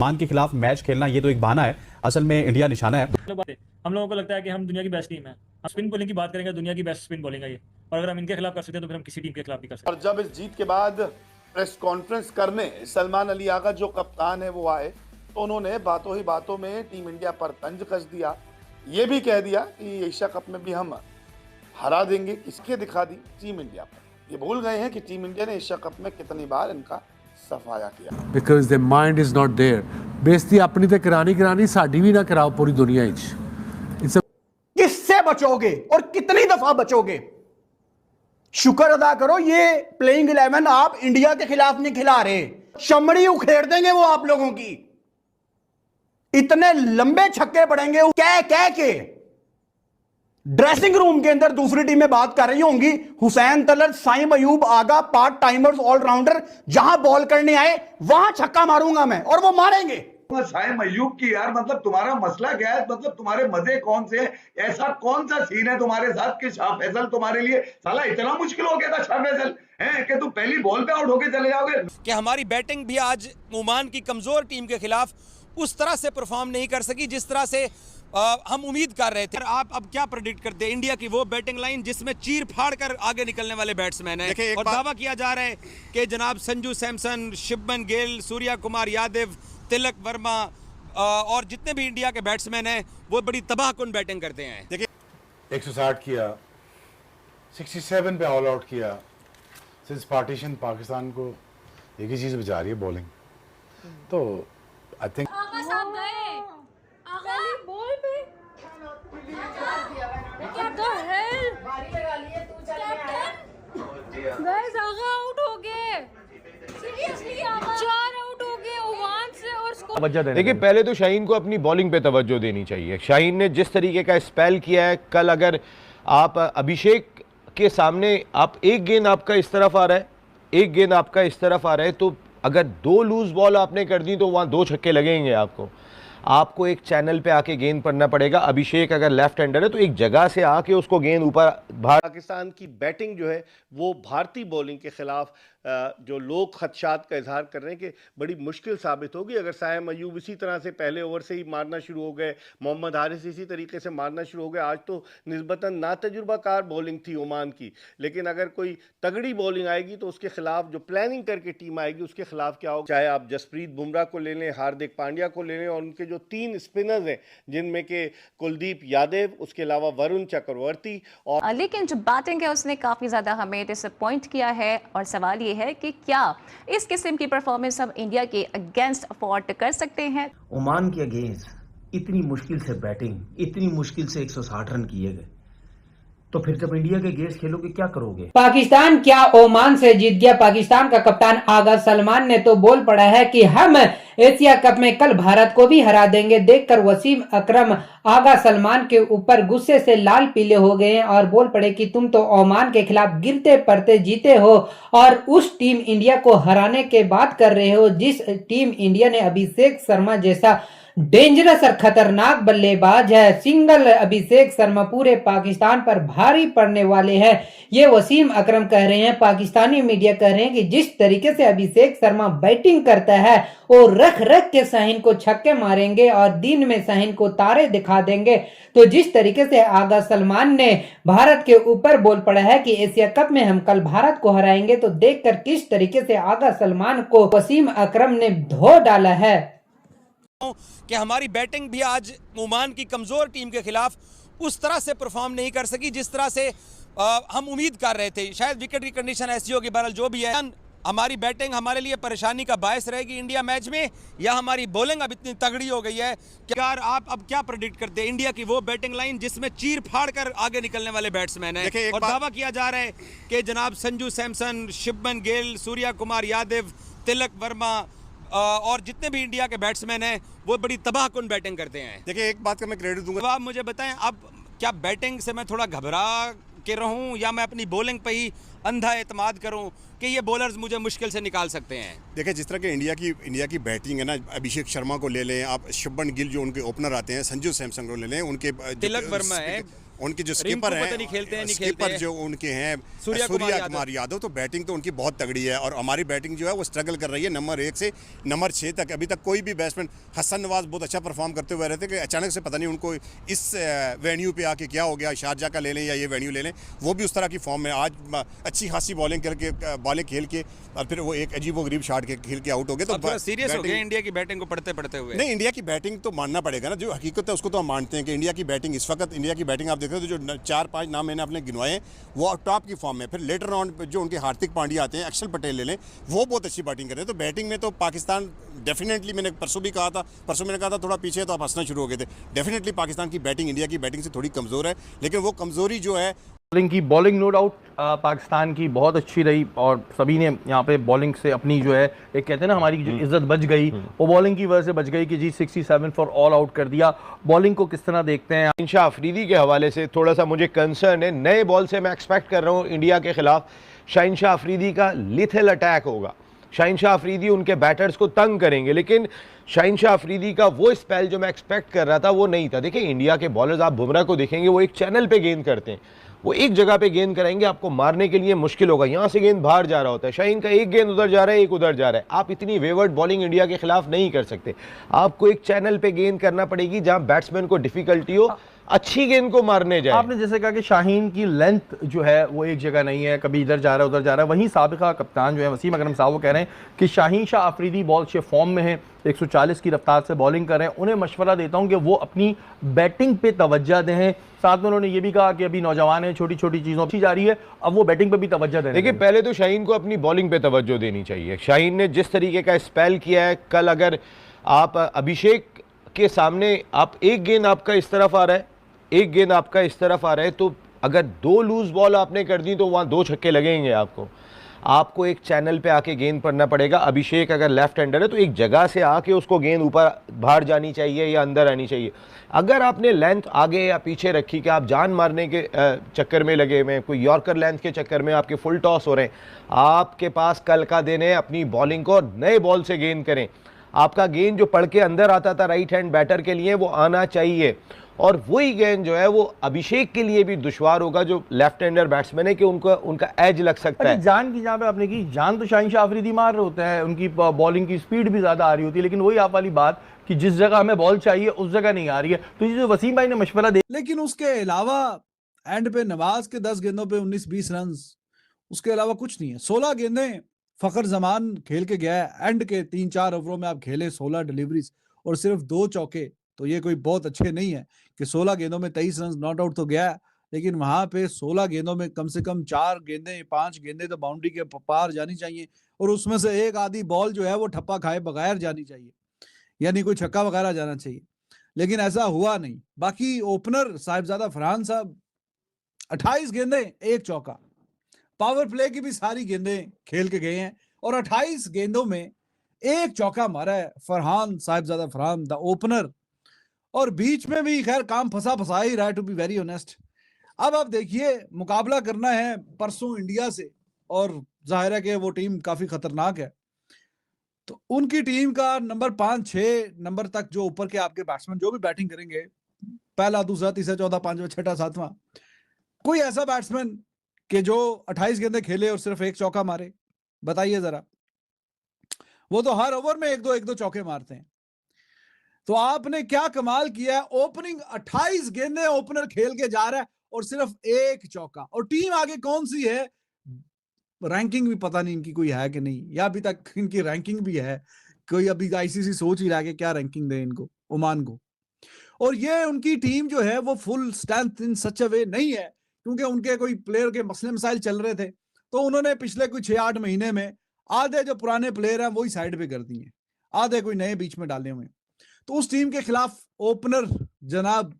मान के खिलाफ मैच खेलना ये तो एक बहाना है, असल में इंडिया निशाना है। हम लोगों को लगता है कि हम दुनिया की बेस्ट टीम है। हम स्पिन बॉलिंग की बात करेंगे, दुनिया की बेस्ट स्पिन बॉलिंग है ये, और अगर हम इनके खिलाफ कर सकते हैं तो फिर हम किसी टीम के खिलाफ भी कर सकते हैं। और जब इस जीत के बाद प्रेस कॉन्फ्रेंस करने सलमान अली आगा जो कप्तान है वो आए, तो उन्होंने बातों ही बातों में टीम इंडिया पर तंज कस दिया। ये भी कह दिया कि एशिया कप में भी हम हरा देंगे, किसके दिखा दी टीम इंडिया पर। ये भूल गए हैं कि टीम इंडिया ने एशिया कप में कितनी बार इनका सफाया किया। Because the mind is not there. बेइज्जती अपनी तो करानी साडी भी ना कराओ पूरी दुनिया इट्स। किससे बचोगे और कितनी दफा बचोगे? शुक्र अदा करो ये प्लेइंग 11 आप इंडिया के खिलाफ नहीं खिला रहे। चमड़ी उखेड़ देंगे वो आप लोगों की। इतने लंबे छक्के पड़ेंगे कह कह के ड्रेसिंग रूम के अंदर दूसरी टीमें बात कर रही होंगी, हुसैन तलत, साइम अयूब आगा, पार्ट टाइमर्स, ऑलराउंडर, जहां बॉल करने आए वहां छक्का मारूंगा मैं, और वो मारेंगे। साइम अयूब की यार, मतलब तुम्हारा मसला क्या है? मतलब तुम्हारे मजे कौन से हैं? ऐसा कौन सा सीन है तुम्हारे साथ कि शाह फैसल तुम्हारे लिए साला इतना मुश्किल हो गया था? शाह फैसल है कि तुम पहली बॉल पे आउट होके चले जाओगे। कि हमारी बैटिंग भी आज ओमान की कमजोर टीम के खिलाफ उस तरह से परफॉर्म नहीं कर सकी जिस तरह से हम उम्मीद कर रहे थे। आप अब क्या प्रेडिक्ट करते हैं? इंडिया की वो बैटिंग लाइन जिसमें चीर फाड़ कर आगे निकलने वाले बैट्समैन हैं, और दावा किया जा रहा है कि जनाब संजू सैमसन, शुभमन गिल, सूर्या कुमार यादव, तिलक वर्मा और जितने भी इंडिया के बैट्समैन हैं वो बड़ी तबाहकुन बैटिंग करते हैं। देखिए 160 किया, 67 पे ऑल आउट किया। सिंस पार्टीशन पाकिस्तान को एक ही चीज बचा रही है, बॉलिंग। तो आई थिंक बॉल पे क्या the hell guys, Agha out हो गए। सीरियसली आगा 4 आउट हो गए ओमान से, और देखिए पहले तो शाहीन को अपनी बॉलिंग पे तवज्जो देनी चाहिए। शाहीन ने जिस तरीके का स्पेल किया है, कल अगर आप अभिषेक के सामने आप एक गेंद आपका इस तरफ आ रहा है, एक गेंद आपका इस तरफ आ रहा है, तो अगर 2 लूज बॉल आपने कर दी तो वहाँ 2 छक्के लगेंगे। आपको एक चैनल पे आके गेंद पड़ना पड़ेगा। अभिषेक अगर लेफ्ट हैंडर है तो एक जगह से आके उसको गेंद ऊपर बाहर। पाकिस्तान की बैटिंग जो है वो भारतीय बॉलिंग के खिलाफ जो लोग खदशात का इजहार कर रहे हैं कि बड़ी मुश्किल साबित होगी। अगर साइम अयूब इसी तरह से पहले ओवर से ही मारना शुरू हो गए, मोहम्मद हारिस इसी तरीके से मारना शुरू हो गए। आज तो निस्बतन नातजुर्बाकार बॉलिंग थी ओमान की, लेकिन अगर कोई तगड़ी बॉलिंग आएगी तो उसके खिलाफ जो प्लानिंग करके टीम आएगी उसके खिलाफ क्या होगा। चाहे आप जसप्रीत बुमराह को ले लें, हार्दिक पांड्या को ले लें, और उनके जो 3 स्पिनर्स हैं जिनमें के कुलदीप यादव, उसके अलावा वरुण चक्रवर्ती। और लेकिन जो बैटिंग है उसने काफ़ी ज़्यादा हमें डिसअपॉइंट किया है, और सवाल ये है कि क्या इस किस्म की परफॉर्मेंस हम इंडिया के अगेंस्ट अफोर्ड कर सकते हैं। ओमान के अगेंस्ट इतनी मुश्किल से बैटिंग, इतनी मुश्किल से 160 रन किए गए, तो फिर जब इंडिया के अगेंस्ट खेलोगे क्या करोगे? पाकिस्तान क्या ओमान से जीत गया? पाकिस्तान का कप्तान आगा सलमान ने तो बोल पड़ा है कि हम एशिया कप में कल भारत को भी हरा देंगे। देखकर वसीम अकरम आगा सलमान के ऊपर गुस्से से लाल पीले हो गए हैं और बोल पड़े कि तुम तो ओमान के खिलाफ गिरते पड़ते जीते हो, और उस टीम इंडिया को हराने के बात कर रहे हो जिस टीम इंडिया ने अभिषेक शर्मा जैसा डेंजरस और खतरनाक बल्लेबाज है। सिंगल अभिषेक शर्मा पूरे पाकिस्तान पर भारी पड़ने वाले हैं, ये वसीम अकरम कह रहे हैं। पाकिस्तानी मीडिया कह रहे हैं कि जिस तरीके से अभिषेक शर्मा बैटिंग करता है वो रख रख के शाहीन को छक्के मारेंगे और दिन में शाहीन को तारे दिखा देंगे। तो जिस तरीके से आगा सलमान ने भारत के ऊपर बोल पड़ा है कि एशिया कप में हम कल भारत को हराएंगे, तो देखकर किस तरीके से आगा सलमान को वसीम अकरम ने धो डाला है। कि हमारी बैटिंग भी आज ओमान की कमज़ोर टीम के खिलाफ उस तरह से परफॉर्म नहीं कर सकी जिस तरह से हम उम्मीद कर रहे थे। शायद विकेट की कंडीशन ऐसी होगी, बहरहाल जो भी है हमारी बैटिंग हमारे लिए परेशानी का बायस रहेगी इंडिया मैच में, या हमारी बॉलिंग अब इतनी तगड़ी हो गई है कि यार आप अब क्या प्रेडिक्ट करते हैं? इंडिया की वो बैटिंग लाइन जिसमें चीर फाड़ कर आगे निकलने वाले बैट्समैन हैं, और दावा किया जा रहा है कि जनाब संजू सैमसन, शुभमन गिल, सूर्या कुमार यादव, तिलक वर्मा और जितने भी इंडिया के बैट्समैन हैं वो बड़ी तबाहकुन बैटिंग करते हैं। देखिए एक बात का मैं क्रेडिट दूंगा। आप मुझे बताएं, अब क्या बैटिंग से मैं थोड़ा घबरा के रहूं या मैं अपनी बॉलिंग पे ही अंधा एतमाद करूं कि ये बॉलर्स मुझे मुश्किल से निकाल सकते हैं? देखिए जिस तरह के इंडिया की बैटिंग है ना, अभिषेक शर्मा को ले लें आप, शुभमन गिल जो उनके ओपनर आते हैं, संजू सैमसन को ले लें, उनके तिलक वर्मा है, उनके जो रिंकू स्कीपर पता नहीं खेलते हैं, हैं, नहीं खेलते स्कीपर हैं। जो उनके हैं सूर्या कुमार यादव, तो बैटिंग तो उनकी बहुत तगड़ी है और हमारी बैटिंग जो है वो स्ट्रगल कर रही है नंबर 1 से नंबर 6 तक। अभी तक कोई भी बैट्समैन, हसन नवाज बहुत अच्छा परफॉर्म करते हुए रहते कि अचानक से पता नहीं उनको इस वेन्यू पे आके क्या हो गया, शारजा का ले लें या ये वेन्यू ले लें, वो भी उस तरह की फॉर्म में आज अच्छी खासी बॉलिंग खेल के और फिर वो एक अजीबोगरीब शॉट के खेल के आउट हो गए। तो थोड़ा सीरियस हो गए इंडिया की बैटिंग को पढ़ते हुए। नहीं, इंडिया की बैटिंग तो मानना पड़ेगा ना, जो हकीकत है उसको तो हम मानते हैं कि इंडिया की बैटिंग इस वक्त, इंडिया की बैटिंग आप देख रहे हो तो जो 4-5 नाम मैंने अपने गिनवाए हैं वो टॉप की फॉर्म में। फिर लेटर राउंड जो उनके हार्दिक पांड्या आते हैं, अक्षर पटेल ले लें, वो बहुत अच्छी बैटिंग कर रहे हैं। तो बैटिंग में तो पाकिस्तान डेफिनेटली, मैंने परसों कहा था थोड़ा पीछे, तो आप हंसना शुरू हो गए थे। डेफिनेटली पाकिस्तान की बैटिंग इंडिया की बैटिंग से थोड़ी कमज़ोर है, लेकिन वो कमज़ोरी जो है बॉलिंग नो डाउट पाकिस्तान की बहुत अच्छी रही और सभी ने यहाँ पे बॉलिंग से अपनी जो है एक कहते हैं ना हमारी जो इज्जत बच गई, वो बॉलिंग की वजह से बच गई कि जी 67 फॉर ऑल आउट कर दिया। बॉलिंग को किस तरह देखते हैं? शाहीन अफरीदी के हवाले से थोड़ा सा मुझे कंसर्न है। नए बॉल से मैं एक्सपेक्ट कर रहा हूँ इंडिया के खिलाफ शाहीन अफरीदी का लिथल अटैक होगा। शाहीन अफरीदी उनके बैटर्स को तंग करेंगे, लेकिन शाहीन अफरीदी का वो स्पेल जो मैं एक्सपेक्ट कर रहा था वो नहीं था। देखिए इंडिया के बॉलर्स, आप बुमराह को देखेंगे, वो एक चैनल पे गेंद करते हैं, वो एक जगह पे गेंद कराएंगे, आपको मारने के लिए मुश्किल होगा। यहाँ से गेंद बाहर जा रहा होता है, शाहीन का एक गेंद उधर जा रहा है, एक उधर जा रहा है। आप इतनी वेवर्ड बॉलिंग इंडिया के खिलाफ नहीं कर सकते। आपको एक चैनल पे गेंद करना पड़ेगी जहाँ बैट्समैन को डिफिकल्टी हो, अच्छी गेंद को मारने जाए। आपने जैसे कहा कि शाहीन की लेंथ जो है वो एक जगह नहीं है, कभी इधर जा रहा है उधर जा रहा है। वहीं साबिका कप्तान जो है वसीम अकरम साहब वो कह रहे हैं कि शाहीन अफरीदी बॉल अच्छे फॉर्म में है, 140 की रफ्तार से बॉलिंग कर रहे हैं। उन्हें मशवरा देता हूं कि वो अपनी बैटिंग पे तवज्जो दें। साथ में उन्होंने ये भी कहा कि अभी नौजवान है, छोटी छोटी चीज़ों अच्छी जा रही है, अब वो बैटिंग पे भी तवज्जो दें। देखिए पहले तो शाहीन को अपनी बॉलिंग पे तवज्जो देनी चाहिए। शाहीन ने जिस तरीके का स्पेल किया है, कल अगर आप अभिषेक के सामने आप एक गेंद आपका इस तरफ आ रहा है, एक गेंद आपका इस तरफ आ रहा है, तो अगर 2 लूज बॉल आपने कर दी तो वहाँ 2 छक्के लगेंगे। आपको एक चैनल पे आके गेंद पड़ना पड़ेगा। अभिषेक अगर लेफ्ट हैंडर है तो एक जगह से आके उसको गेंद ऊपर बाहर जानी चाहिए या अंदर आनी चाहिए। अगर आपने लेंथ आगे या पीछे रखी कि आप जान मारने के चक्कर में लगे हुए, कोई यॉर्कर लेंथ के चक्कर में आपके फुल टॉस हो रहे हैं, आपके पास कल का दिन है अपनी बॉलिंग को नए बॉल से गेंद करें। आपका गेंद जो पड़ के अंदर आता था राइट हैंड बैटर के लिए वो आना चाहिए, और वही गेंद जो है वो अभिषेक के लिए भी दुश्वार होगा जो लेफ्ट हैंडर बैट्समैन है कि उनका एज लग सकता है। जान की जहाँ पे आपने की, जान तो शाहीन अफरीदी मार रहे होते हैं, उनकी बॉलिंग की स्पीड भी ज्यादा आ रही होती है, लेकिन वही आप वाली बात कि जिस जगह हमें बॉल चाहिए उस जगह नहीं आ रही है। तो ये जो वसीम भाई ने मशवरा दे, लेकिन उसके अलावा एंड पे नवाज के 10 गेंदों पे 19-20 रन, उसके अलावा कुछ नहीं है। 16 गेंदें फखर जमान खेल के गया है। एंड के 3-4 ओवरों में आप खेले 16 डिलीवरीज और सिर्फ 2 चौके, तो ये कोई बहुत अच्छे नहीं है कि 16 गेंदों में 23 रन नॉट आउट तो गया है, लेकिन वहां पे 16 गेंदों में कम से कम 4 गेंदें 5 गेंदें तो बाउंड्री के पार जानी चाहिए, और उसमें से एक आधी बॉल जो है वो ठप्पा खाए बगैर जानी चाहिए, यानी कोई छक्का वगैरह जाना चाहिए, लेकिन ऐसा हुआ नहीं। बाकी ओपनर साहिबजादा फरहान साहब 28 गेंदें 1 चौका, पावर प्ले की भी सारी गेंदें खेल के गए हैं और 28 गेंदों में 1 चौका मारा है फरहान साहिबजादा फरहान द ओपनर, और बीच में भी खैर काम फंसा ही रहा है, टू बी वेरी ऑनेस्ट। अब आप देखिए मुकाबला करना है परसों इंडिया से, और जाहिर है कि वो टीम काफी खतरनाक है, तो उनकी टीम का नंबर 5-6 नंबर तक जो ऊपर के आपके बैट्समैन जो भी बैटिंग करेंगे, पहला दूसरा तीसरा चौथा पांचवा छठा सातवां, कोई ऐसा बैट्समैन कि जो 28 गेंदें खेले और सिर्फ 1 चौका मारे, बताइए जरा। वो तो हर ओवर में 1-2 चौके मारते हैं। तो आपने क्या कमाल किया है, ओपनिंग 28 गेंदें ओपनर खेल के जा रहा है और सिर्फ 1 चौका, और टीम आगे कौन सी है, रैंकिंग भी पता नहीं इनकी कोई है कि नहीं, या अभी तक इनकी रैंकिंग भी है, कोई अभी आईसीसी सोच ही रहा है कि क्या रैंकिंग दे इनको, ओमान को। और ये उनकी टीम जो है वो फुल स्ट्रेंथ इन सच अ वे नहीं है, क्योंकि उनके कोई प्लेयर के मसले मसाइल चल रहे थे, तो उन्होंने पिछले कोई 6-8 महीने में आधे जो पुराने प्लेयर हैं वही साइड पे कर दिए, आधे कोई नए बीच में डाले हुए। तो उस टीम के खिलाफ ओपनर जनाब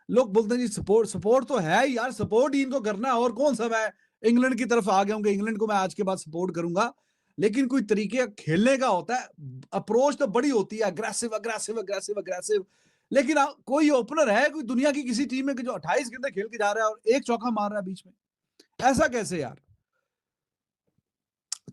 लोग बोलते हैं जी सपोर्ट तो है यार, सपोर्ट ही इनको करना है, और कौन सा मैं इंग्लैंड की तरफ आ गया हूँ, इंग्लैंड को मैं आज के बाद सपोर्ट करूंगा, लेकिन कोई तरीके खेलने का होता है, अप्रोच तो बड़ी होती है अग्रेसिव, लेकिन कोई ओपनर है कोई दुनिया की किसी टीम में कि जो 28 गेंदें खेल के जा रहा है और 1 चौका मार रहा है बीच में, ऐसा कैसे यार।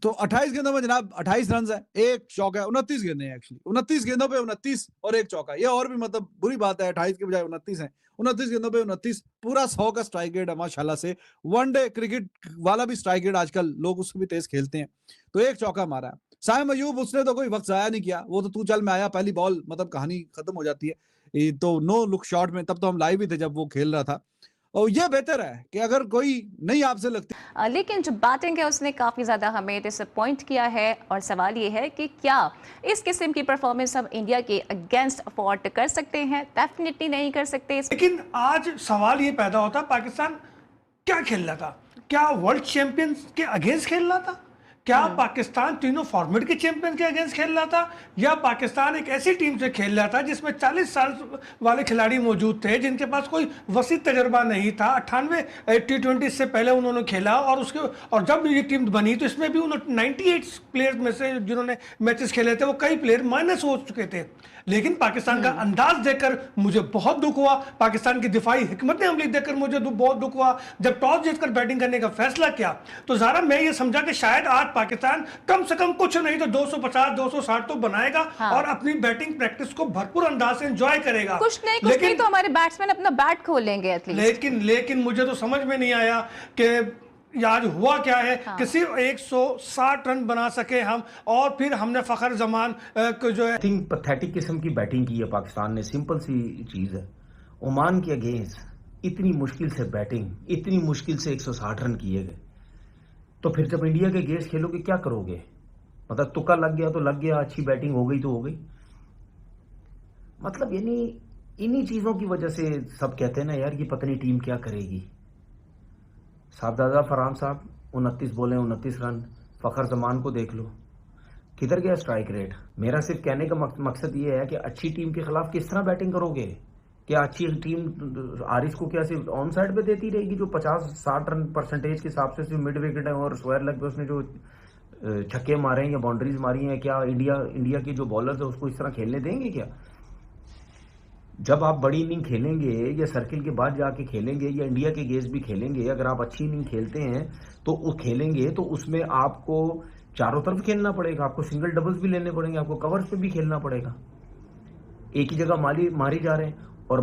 तो 28 गेंदों में जनाब 28 रन है, एक चौका है, 29 गेंदें हैं एक्चुअली, 29 गेंदों पे 29 और एक चौका। ये और भी मतलब बुरी बात है, 28 के बजाय 29 है, 29 गेंदों पे 29, पूरा 100 का स्ट्राइक रेट है माशाल्लाह से। वनडे क्रिकेट वाला भी स्ट्राइक रेट आजकल लोग उसको भी तेज खेलते हैं। तो एक चौका मारा है साइम अयूब, उसने तो कोई वक्त जाया नहीं किया, वो तो तू चल मैं आया, पहली बॉल मतलब कहानी खत्म हो जाती है। तो नो लुक शॉट में, तब तो हम लाइव ही थे जब वो खेल रहा था। और ये बेहतर है कि अगर कोई नहीं आपसे लगती, लेकिन जो बैटिंग है उसने काफ़ी ज़्यादा हमें डिसअपॉइंट किया है। और सवाल ये है कि क्या इस किस्म की परफॉर्मेंस हम इंडिया के अगेंस्ट अफोर्ड कर सकते हैं? डेफिनेटली नहीं कर सकते। लेकिन आज सवाल ये पैदा होता, पाकिस्तान क्या खेल रहा था? क्या वर्ल्ड चैंपियंस के अगेंस्ट खेल रहा था? क्या पाकिस्तान तीनों फॉर्मेट के चैंपियन के अगेंस्ट खेल रहा था, या पाकिस्तान एक ऐसी टीम से खेल रहा था जिसमें 40 साल वाले खिलाड़ी मौजूद थे, जिनके पास कोई वसी तजर्बा नहीं था? 98 T20 से पहले उन्होंने खेला, और जब ये टीम बनी तो इसमें भी उन्होंने 98 प्लेयर्स में से जिन्होंने मैचेस खेले थे वो कई प्लेयर माइनस हो चुके थे। लेकिन पाकिस्तान का अंदाज देखकर मुझे बहुत दुख हुआ, पाकिस्तान की दिफाई हिकमत अमली देखकर मुझे बहुत दुख हुआ। जब टॉस जीतकर बैटिंग करने का फैसला किया तो ज़रा मैं ये समझा कि शायद आज पाकिस्तान कम से कम कुछ नहीं तो 250-260 तो बनाएगा, और अपनी बैटिंग प्रैक्टिस को भरपूर अंदाज से एंजॉय करेगा। कुछ नहीं तो हमारे बैट्समैन अपना बैट खोलेंगे एटलीस्ट। लेकिन मुझे तो समझ में नहीं आया कि आज हुआ क्या है कि सिर्फ 160 रन बना सके हम, और फिर हमने फखर जमान को जो है थिंक पैथेटिक किस्म की बैटिंग की है पाकिस्तान ने। सिंपल सी चीज़ है, ओमान के अगेंस्ट इतनी मुश्किल से बैटिंग, इतनी मुश्किल से 160 रन किए गए, तो फिर जब इंडिया के अगेंस्ट खेलोगे क्या करोगे? मतलब तुक्का लग गया तो लग गया, अच्छी बैटिंग हो गई तो हो गई। मतलब यानी इन्हीं चीज़ों की वजह से सब कहते हैं ना यार, ये पता नहीं टीम क्या करेगी। साहबजादा फरहान साहब 29 बॉलें 29 रन, फ़खर जमान को देख लो किधर गया स्ट्राइक रेट। मेरा सिर्फ कहने का मकसद ये है कि अच्छी टीम के खिलाफ किस तरह बैटिंग करोगे? क्या अच्छी टीम आरिस को क्या सिर्फ ऑन साइड पे देती रहेगी, जो 50-60 रन परसेंटेज के हिसाब से सिर्फ मिड विकेट है और स्क्वायर लेग पे उसने जो छक्के मारे हैं या बाउंड्रीज मारी हैं, क्या इंडिया के जो बॉलर्स है उसको इस तरह खेलने देंगे क्या? जब आप बड़ी इनिंग खेलेंगे या सर्किल के बाद जाके खेलेंगे या इंडिया के गेस भी खेलेंगे, अगर आप अच्छी इनिंग खेलते हैं तो वो खेलेंगे तो उसमें आपको चारों तरफ खेलना पड़ेगा, आपको सिंगल डबल्स भी लेने पड़ेंगे, आपको कवर्स पे भी खेलना पड़ेगा। एक ही जगह मारी जा रहे हैं। और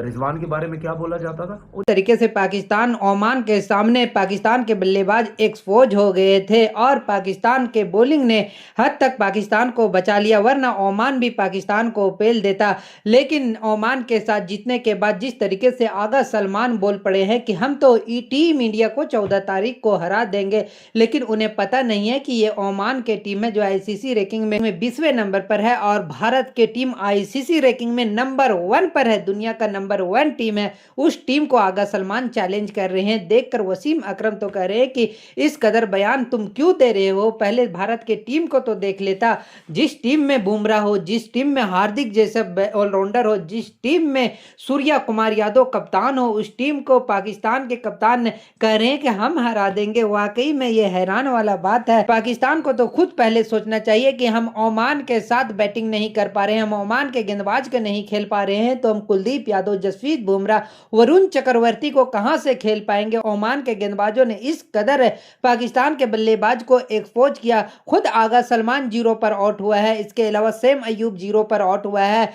रिजवान के बारे में क्या बोला जाता था? उस तरीके से पाकिस्तान ओमान के सामने पाकिस्तान के बल्लेबाज एक्सपोज हो गए थे, और पाकिस्तान के बॉलिंग ने हद तक पाकिस्तान को बचा लिया, वरना ओमान भी पाकिस्तान को पेल देता। लेकिन ओमान के साथ जीतने के बाद जिस तरीके से आगा सलमान बोल पड़े हैं कि हम तो टीम इंडिया को 14 तारीख को हरा देंगे, लेकिन उन्हें पता नहीं है कि ये ओमान के टीम है जो ICC रैंकिंग में 20वें नंबर पर है, और भारत के टीम ICC रैंकिंग में नंबर 1 पर है, दुनिया का नंबर 1 टीम है। उस टीम को आगा सलमान चैलेंज कर रहे हैं। देखकर वसीम अकरम तो कह रहे हैं कि इस कदर बयान तुम क्यों दे रहे हो, पहले भारत के टीम को तो देख लेता। जिस टीम में बुमराह हो, जिस टीम में हार्दिक जैसे ऑलराउंडर हो, जिस टीम में सूर्या कुमार यादव कप्तान हो, उस टीम को पाकिस्तान के कप्तान कह रहे हैं कि हम हरा देंगे। वाकई में ये हैरान वाला बात है। पाकिस्तान को तो खुद पहले सोचना चाहिए कि हम ओमान के साथ बैटिंग नहीं कर पा रहे हैं, हम ओमान के गेंदबाज के नहीं खेल पा रहे हैं, तो हम कुलदीप यादव, जसप्रीत बुमराह, वरुण चक्रवर्ती को कहां से खेल पाएंगे। ओमान के गेंदबाजों ने इस कदर पाकिस्तान के बल्लेबाज को एक्सपोज किया। खुद आगा सलमान 0 पर आउट हुआ है, इसके अलावा सैम अयूब 0 पर आउट हुआ है।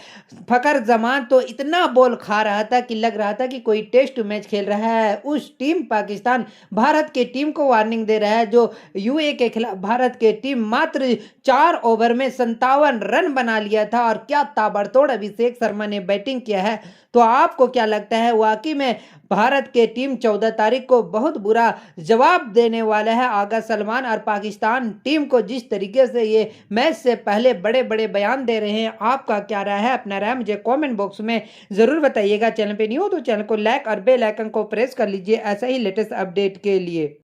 फखर जमान तो इतना बॉल खा रहा था कि लग रहा था कि कोई टेस्ट मैच खेल रहा है। उस टीम पाकिस्तान भारत की टीम को वार्निंग दे रहा है, जो UAE के खिलाफ भारत की टीम मात्र 4 ओवर में 57 रन बना लिया था, और क्या ताबड़तोड़ अभिषेक शर्मा ने बैटिंग किया है। तो आपको क्या लगता है, वाकई में भारत के टीम 14 तारीख को बहुत बुरा जवाब देने वाला है आगा सलमान और पाकिस्तान टीम को, जिस तरीके से ये मैच से पहले बड़े बड़े बयान दे रहे हैं। आपका क्या राय है, अपना राय मुझे कमेंट बॉक्स में जरूर बताइएगा। चैनल पे न्यू हो तो चैनल को लाइक और बेल आइकन को प्रेस कर लीजिए ऐसा ही लेटेस्ट अपडेट के लिए।